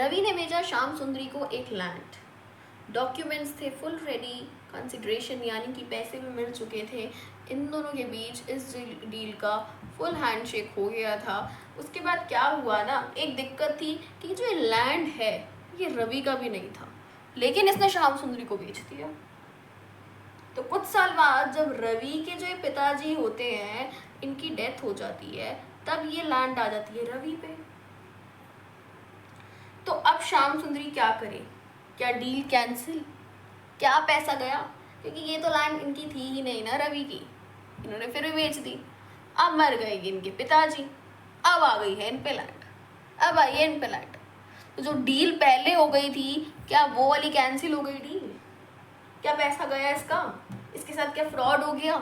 रवि ने भेजा श्याम सुंदरी को एक लैंड, डॉक्यूमेंट्स थे फुल रेडी, कंसिडरेशन यानी कि पैसे भी मिल चुके थे। इन दोनों के बीच इस डील का फुल हैंडशेक हो गया था। उसके बाद क्या हुआ ना, एक दिक्कत थी कि जो लैंड है ये रवि का भी नहीं था, लेकिन इसने श्याम सुंदरी को बेच दिया। तो कुछ साल बाद जब रवि के जो पिताजी होते हैं, इनकी डेथ हो जाती है, तब ये लैंड आ जाती है रवि पे। तो अब श्याम सुंदरी क्या करे? क्या डील कैंसिल? क्या पैसा गया? क्योंकि ये तो लैंड इनकी थी ही नहीं ना रवि की, इन्होंने फिर भी बेच दी। अब मर गए इनके पिताजी, अब आ गई है इन पे लैंड, अब आई है इन पे लैंड। तो जो डील पहले हो गई थी, क्या वो वाली कैंसिल हो गई डील? क्या पैसा गया इसका? इसके साथ क्या फ्रॉड हो गया?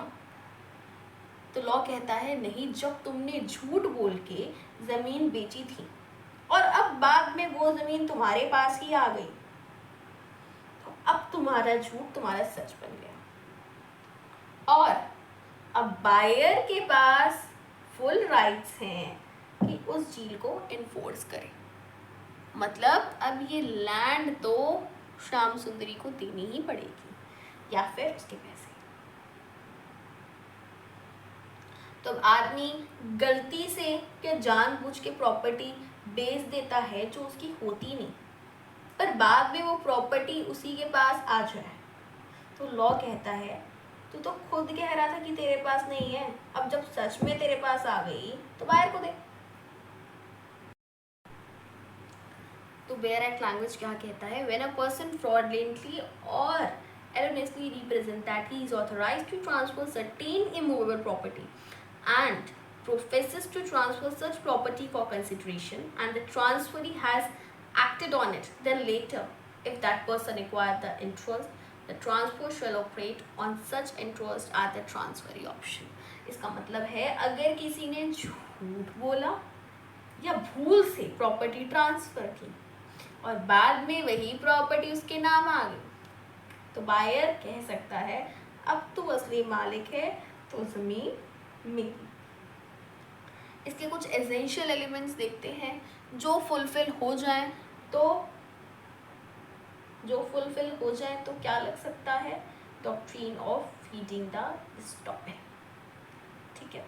तो लॉ कहता है नहीं, जब तुमने झूठ बोल के जमीन बेची थी और अब बाद में वो जमीन तुम्हारे पास ही आ गई, तो अब तुम्हारा झूठ तुम्हारा सच बन गया और अब बायर के पास फुल राइट्स हैं कि उस डील को इन्फोर्स करे। मतलब अब ये लैंड तो श्याम सुंदरी को देनी ही पड़ेगी या फिर उसके पैसे। तो आदमी गलती से क्या जानबूझ के प्रॉपर्टी बेच देता है जो उसकी होती नहीं, पर बाद में वो प्रॉपर्टी उसी के पास आ जाए, तो लॉ कहता है तू तो खुद कह रहा था कि तेरे पास नहीं है, अब जब सच में तेरे पास आ गई तो बायर को दे। तो बेयर एक्ट लैंग्वेज क्या कहता है? व्हेन अ पर्सन फ्रॉडलेंटली और erroneously represent that he is authorized to transfer certain immovable property and professes to transfer such property for consideration and the transferee has acted on it, then later if that person acquired the interest, the transfer shall operate on such interest at the transferee option. इसका मतलब है अगर किसी ने झूठ बोला या भूल से प्रॉपर्टी ट्रांसफर की और बाद में वही प्रॉपर्टी उसके नाम आ गई, तो बायर कह सकता है अब तू असली मालिक है तो जमीन मेरी। इसके कुछ एसेंशियल एलिमेंट्स देखते हैं जो फुलफिल हो जाए तो क्या लग सकता है? Doctrine of feeding the stock, ठीक है।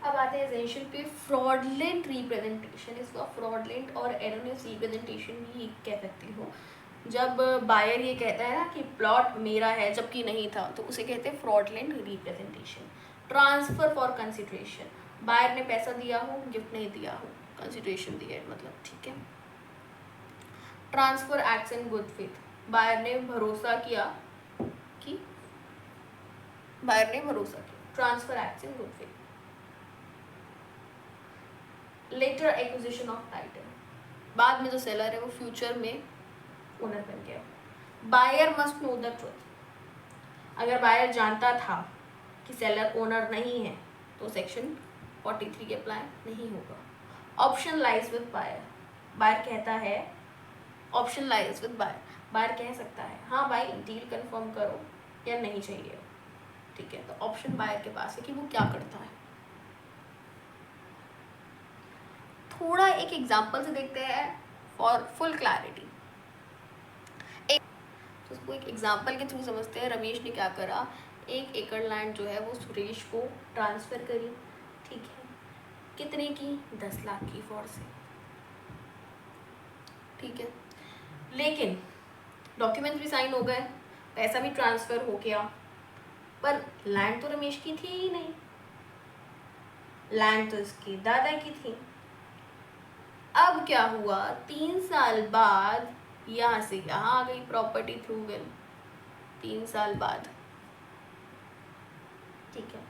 अब आते हैं एसेंशियल पे, फ्रॉडलेंट रिप्रेजेंटेशन। इसका फ्रॉडलेंट और एरोनियस रिप्रेजेंटेशन भी कह सकती हो। जब बायर ये कहता है ना कि प्लॉट मेरा है जबकि नहीं था, तो उसे कहते हैं fraudulent representation. Transfer for consideration, buyer ने पैसा दिया हो, गिफ्ट नहीं दिया हो, कंसिडरेशन दिया है मतलब, ठीक है। Transfer acts in good faith, buyer ने भरोसा किया, transfer acts in good faith. Later acquisition of title, बाद में जो सेलर है वो फ्यूचर में ओनर बन गया। Buyer must know the truth, अगर बायर जानता था कि सेलर ओनर नहीं है तो सेक्शन 43 के अप्लाई नहीं होगा। Option lies with buyer, buyer कहता है option lies with buyer, buyer कह सकता है हाँ भाई डील कंफर्म करो या नहीं चाहिए, ठीक है। तो ऑप्शन बायर के पास है कि वो क्या करता है। थोड़ा एक एग्जांपल से देखते हैं फॉर फुल क्लैरिटी। तो उसको एक एग्जांपल के थ्रू समझते हैं। रमेश ने क्या करा, 1 एकड़ लैंड जो है वो सुरेश को ट्रांसफ़र करी, ठीक है। कितने की? 10 लाख की फॉर से, ठीक है। लेकिन डॉक्यूमेंट्स भी साइन हो गए, पैसा भी ट्रांसफ़र हो गया, पर लैंड तो रमेश की थी ही नहीं, लैंड तो इसकी दादा की थी। अब क्या हुआ, 3 साल बाद यहाँ से यहाँ आ गई प्रॉपर्टी थ्रू विल, 3 साल बाद, ठीक है।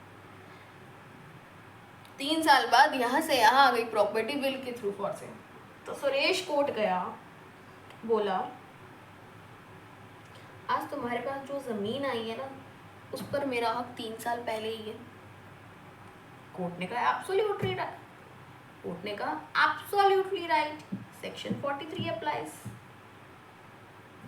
3 साल बाद यहाँ से यहाँ आ गई प्रॉपर्टी विल के थ्रू फॉर से। तो सुरेश कोर्ट गया, बोला आज तुम्हारे पास जो जमीन आई है ना उस पर मेरा हक 3 साल पहले ही है। कोर्ट ने कहा एब्सोल्युटली राइट, कोर्ट ने कहा absolutely right, section 43 applies.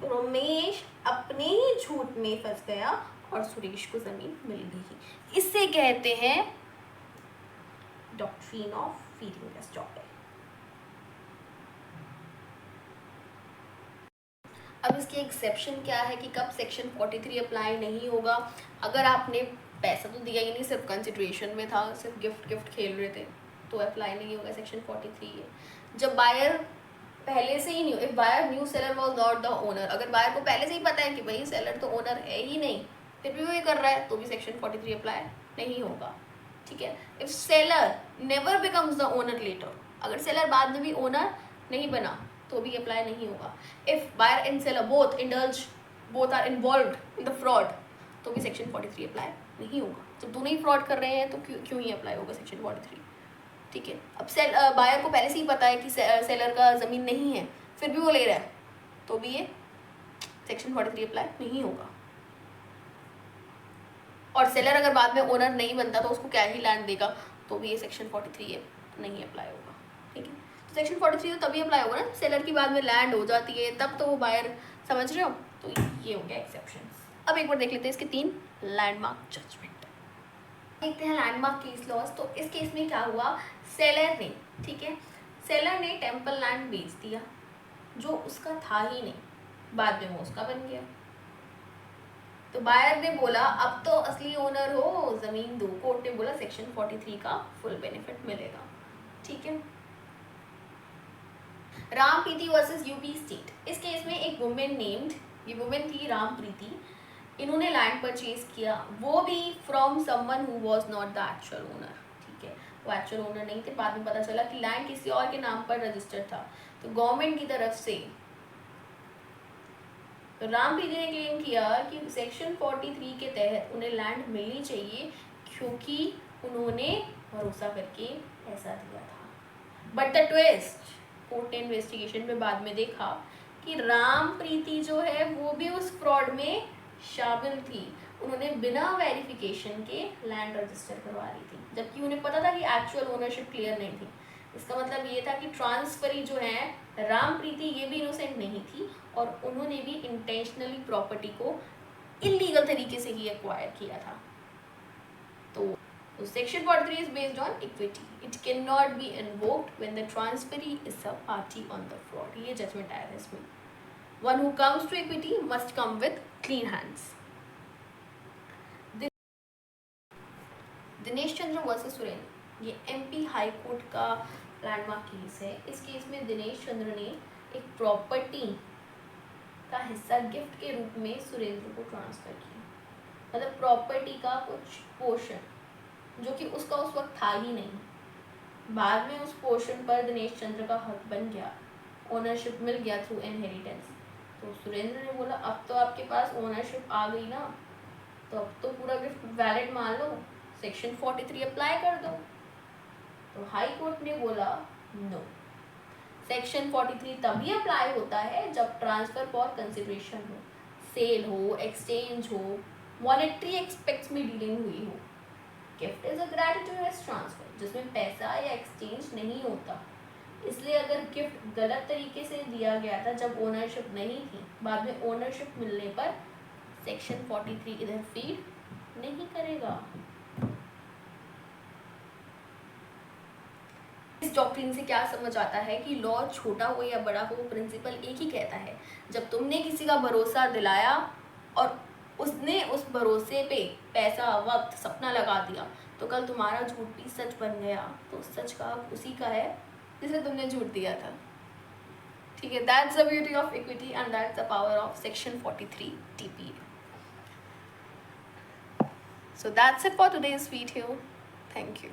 Ramesh अपने ही झूठ में फंस गया और सुरेश को जमीन मिल गई। इससे कहते हैं डॉक्ट्रिन ऑफ फीडिंग स्टॉप है। अब इसकी एक्सेप्शन क्या है कि कब सेक्शन 43 अप्लाई नहीं होगा। अगर आपने पैसा तो दिया ही नहीं, सिर्फ कंसिडरेशन में था, सिर्फ गिफ्ट खेल रहे थे, तो अप्लाई नहीं होगा। सेक्शन 43 है जब बायर पहले से ही नहीं, if buyer knew seller was not the owner, अगर बायर को पहले से ही पता है कि भाई सेलर तो ओनर है ही नहीं, फिर भी वो ये कर रहा है, तो भी सेक्शन 43 अप्लाई नहीं होगा। ठीक है। If seller never becomes the owner later, अगर सेलर बाद में भी ओनर नहीं बना तो भी अप्लाई नहीं होगा। If buyer and seller both are involved in the fraud, तो भी सेक्शन 43 अप्लाई नहीं होगा। जब दोनों ही फ्रॉड कर रहे हैं तो क्यों ही अप्लाई होगा सेक्शन 43। ठीक है। अब बायर को पहले से ही पता है कि सेलर का ज़मीन नहीं है, फिर भी वो ले रहा है, तो भी ये सेक्शन 43 अप्लाई नहीं होगा। और सेलर अगर बाद में ओनर नहीं बनता तो उसको क्या ही लैंड देगा, तो भी ये सेक्शन 43 नहीं अप्लाई होगा। ठीक है। तो सेक्शन 43 तो तभी अप्लाई होगा ना, सेलर की बाद में लैंड हो जाती है तब तो वो बायर, समझ रहे हो। तो ये हो गया एक्सेप्शन। अब एक बार देख लेते हैं इसके 3 लैंडमार्क जजमेंट। देखते हैं लैंडमार्क केस लॉस। तो इस केस में क्या हुआ, सेलर ने, ठीक है, सेलर ने टेम्पल लैंड बेच दिया जो उसका था ही नहीं, बाद में वो उसका बन गया। तो बायर ने बोला अब तो असली ओनर हो, जमीन दो। कोर्ट ने बोला सेक्शन 43 का फुल बेनिफिट मिलेगा। ठीक है। राम प्रीति वर्सेस यूपी स्टेट। इस केस में एक वुमेन नेम्ड, ये वुमेन थी राम प्रीति, इन्होंने लैंड परचेज किया, वो भी from someone who was not the actual owner. ठीक है, वो एक्चुअल ओनर नहीं थे, बाद में पता चला कि लैंड किसी और के नाम पर रजिस्टर्ड था। तो गवर्नमेंट की तरफ से तो राम प्रीति ने क्लेम किया कि सेक्शन 43 के तहत उन्हें लैंड मिलनी चाहिए क्योंकि उन्होंने भरोसा करके पैसा दिया था। बट द ट्विस्ट, कोर्ट ने इन्वेस्टिगेशन में बाद में देखा कि राम प्रीति जो है वो भी उस फ्रॉड में शामिल थी। उन्होंने बिना वेरिफिकेशन के लैंड रजिस्टर करवा ली थी, जबकि उन्हें पता था कि एक्चुअल ओनरशिप क्लियर नहीं थी। इसका मतलब ये था कि ट्रांसफरी जो है राम प्रीति, ये भी इनोसेंट नहीं थी और उन्होंने भी इंटेंशनली प्रॉपर्टी को इलीगल तरीके से ही एक्वायर किया था। तो section 43 is based on equity, it can not be invoked when the transferee is a party on the fraud. ये जजमेंट आया है इसमें। One who comes to equity must come with clean hands. Dinesh Chandra versus Surendra, ये MP high court का landmark case है। इस case में दिनेश चंद्र ने एक प्रॉपर्टी का हिस्सा गिफ्ट के रूप में सुरेंद्र को ट्रांसफर किया, मतलब प्रॉपर्टी का कुछ पोर्शन जो कि उसका उस वक्त था ही नहीं। बाद में उस पोर्शन पर दिनेश चंद्र का हक बन गया, ओनरशिप मिल गया थ्रू इनहेरिटेंस। तो सुरेंद्र ने बोला अब तो आपके पास ओनरशिप आ गई ना, तो अब तो पूरा गिफ्ट वैलिड मान लो, सेक्शन 43 अप्लाई कर दो। तो हाई कोर्ट ने बोला नो, सेक्शन 43 तभी अप्लाई होता है जब ट्रांसफर फॉर कंसिडरेशन हो, सेल हो, एक्सचेंज हो, मॉनेटरी एक्सपेक्ट्स में डीलिंग हुई हो। गिफ्ट इज अ ग्रेटिट्यूडस ट्रांसफर जिसमें पैसा या एक्सचेंज नहीं होता। इसलिए अगर गिफ्ट गलत तरीके से दिया गया था जब ओनरशिप नहीं थी, बाद में ओनरशिप मिलने पर सेक्शन 43 इधर फीड नहीं करेगा। इस डॉक्ट्रिन से क्या समझ आता है कि लॉ छोटा हो या बड़ा हो, प्रिंसिपल एक ही कहता है, जब तुमने किसी का भरोसा दिलाया और उसने उस भरोसे पे पैसा, वक्त, सपना लगा दिया, तो कल तुम्हारा झूठ भी सच बन गया, तो सच का उसी का है जिसे तुमने झूठ दिया था। ठीक है, that's the beauty of equity and that's the power of section 43 TPA. So that's it for today's video. Thank you.